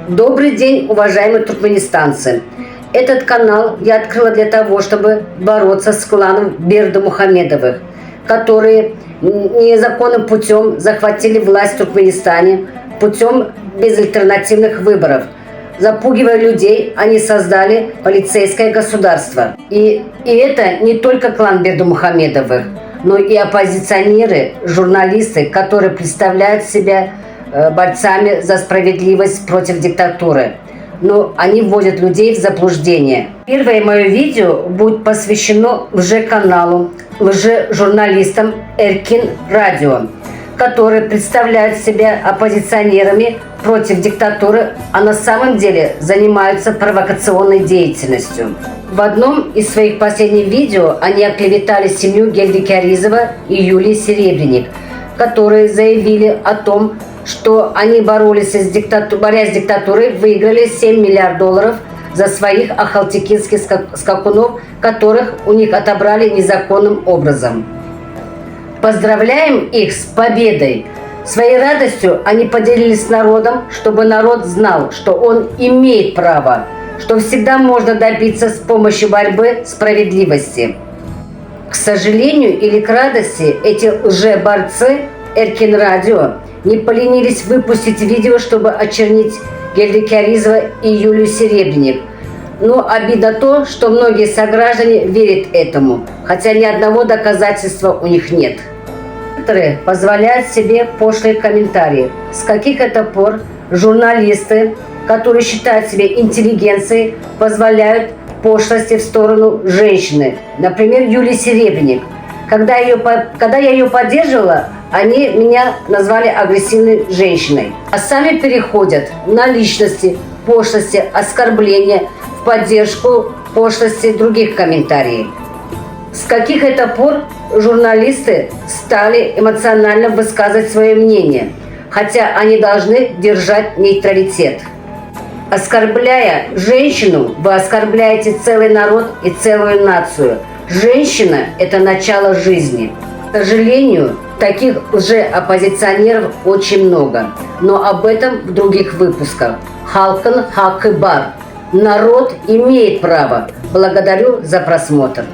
Добрый день, уважаемые туркменистанцы. Этот канал я открыла для того, чтобы бороться с кланом Бердымухамедовых, которые незаконным путем захватили власть в Туркменистане путем безальтернативных выборов. Запугивая людей, они создали полицейское государство. И это не только клан Бердымухамедовых, но и оппозиционеры, журналисты, которые представляют себя борцами за справедливость против диктатуры. Но они вводят людей в заблуждение. Первое мое видео будет посвящено лже-каналу, лже-журналистам Эркин Радио, которые представляют себя оппозиционерами против диктатуры, а на самом деле занимаются провокационной деятельностью. В одном из своих последних видео они оклеветали семью Гельдикяризова и Юлии Серебренник, которые заявили о том, что они борясь с диктатурой, выиграли $7 миллиардов за своих ахалтекинских скакунов, которых у них отобрали незаконным образом. Поздравляем их с победой! Своей радостью они поделились с народом, чтобы народ знал, что он имеет право, что всегда можно добиться с помощью борьбы справедливости. К сожалению или к радости, эти лже-борцы Эркин Радио не поленились выпустить видео, чтобы очернить Гельдикяризова и Юлию Серебренник. Но обидно то, что многие сограждане верят этому, хотя ни одного доказательства у них нет. Некоторые позволяют себе пошлые комментарии. С каких это пор журналисты, которые считают себя интеллигенцией, позволяют пошлости в сторону женщины? Например, Юлии Серебренник. Когда я ее поддерживала, они меня назвали агрессивной женщиной. А сами переходят на личности, пошлости, оскорбления в поддержку пошлости других комментариев. С каких это пор журналисты стали эмоционально высказывать свое мнение, хотя они должны держать нейтралитет? Оскорбляя женщину, вы оскорбляете целый народ и целую нацию. Женщина – это начало жизни. К сожалению, таких лже-оппозиционеров очень много, но об этом в других выпусках. Халкан хакы бар. Народ имеет право. Благодарю за просмотр.